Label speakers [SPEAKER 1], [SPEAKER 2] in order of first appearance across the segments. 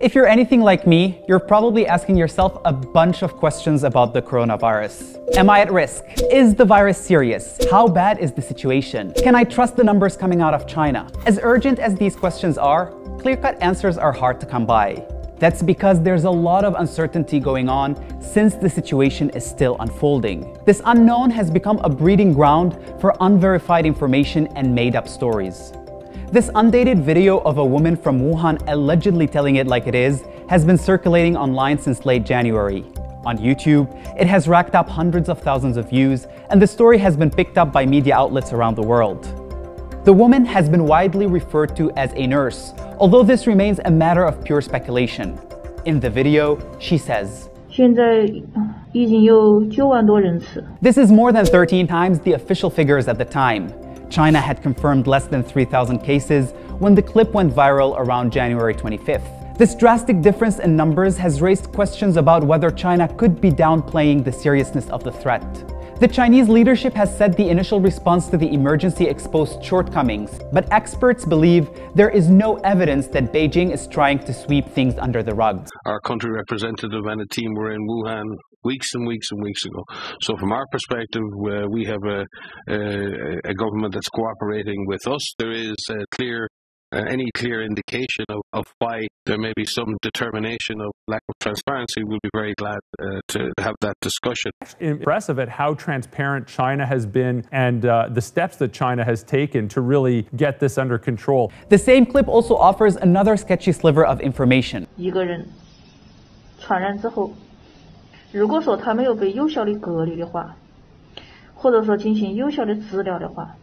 [SPEAKER 1] If you're anything like me, you're probably asking yourself a bunch of questions about the coronavirus. Am I at risk? Is the virus serious? How bad is the situation? Can I trust the numbers coming out of China? As urgent as these questions are, clear-cut answers are hard to come by. That's because there's a lot of uncertainty going on since the situation is still unfolding. This unknown has become a breeding ground for unverified information and made-up stories. This undated video of a woman from Wuhan allegedly telling it like it is has been circulating online since late January. On YouTube, it has racked up hundreds of thousands of views, and the story has been picked up by media outlets around the world. The woman has been widely referred to as a nurse, although this remains a matter of pure speculation. In the video, she says, "This is more than 13 times the official figures at the time. China had confirmed less than 3,000 cases when the clip went viral around January 25th. This drastic difference in numbers has raised questions about whether China could be downplaying the seriousness of the threat. The Chinese leadership has said the initial response to the emergency exposed shortcomings, but experts believe there is no evidence that Beijing is trying to sweep things under the rug.
[SPEAKER 2] Our country representative and a team were in Wuhan weeks and weeks and weeks ago. So from our perspective, we have a government that's cooperating with us. There is any clear indication of why there may be some determination of lack of transparency. We'll be very glad to have that discussion.
[SPEAKER 3] Impressive at how transparent China has been and the steps that China has taken to really get this under control.
[SPEAKER 1] The same clip also offers another sketchy sliver of information.
[SPEAKER 4] 一个人传染之后，如果说他没有被有效的隔离的话，或者说进行有效的治疗的话，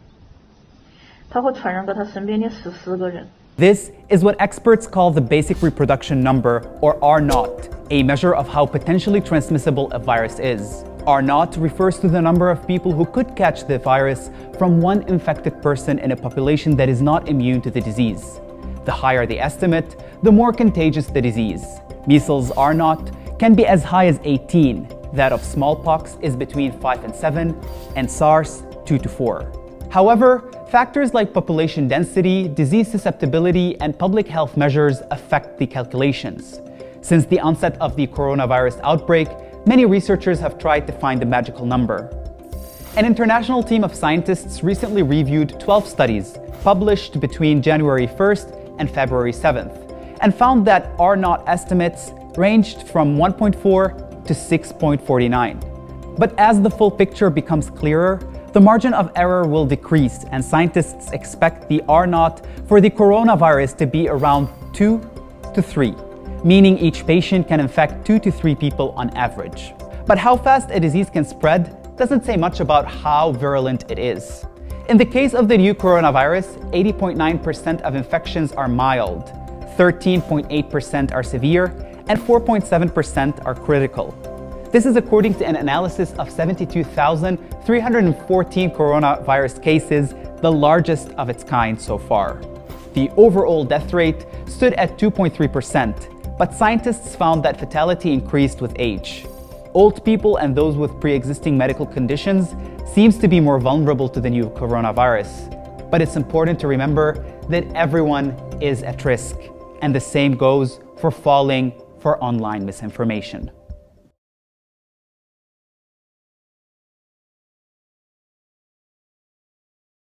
[SPEAKER 1] This is what experts call the basic reproduction number, or R0, a measure of how potentially transmissible a virus is. R0 refers to the number of people who could catch the virus from one infected person in a population that is not immune to the disease. The higher the estimate, the more contagious the disease. Measles R0 can be as high as 18. That of smallpox is between 5 and 7, and SARS 2 to 4. However, factors like population density, disease susceptibility, and public health measures affect the calculations. Since the onset of the coronavirus outbreak, many researchers have tried to find the magical number. An international team of scientists recently reviewed 12 studies published between January 1st and February 7th, and found that R0 estimates ranged from 1.4 to 6.49. But as the full picture becomes clearer, the margin of error will decrease, and scientists expect the R0 for the coronavirus to be around 2 to 3, meaning each patient can infect 2 to 3 people on average. But how fast a disease can spread doesn't say much about how virulent it is. In the case of the new coronavirus, 80.9% of infections are mild, 13.8% are severe, and 4.7% are critical. This is according to an analysis of 72,314 coronavirus cases, the largest of its kind so far. The overall death rate stood at 2.3%, but scientists found that fatality increased with age. Old people and those with pre-existing medical conditions seems to be more vulnerable to the new coronavirus. But it's important to remember that everyone is at risk, and the same goes for falling for online misinformation.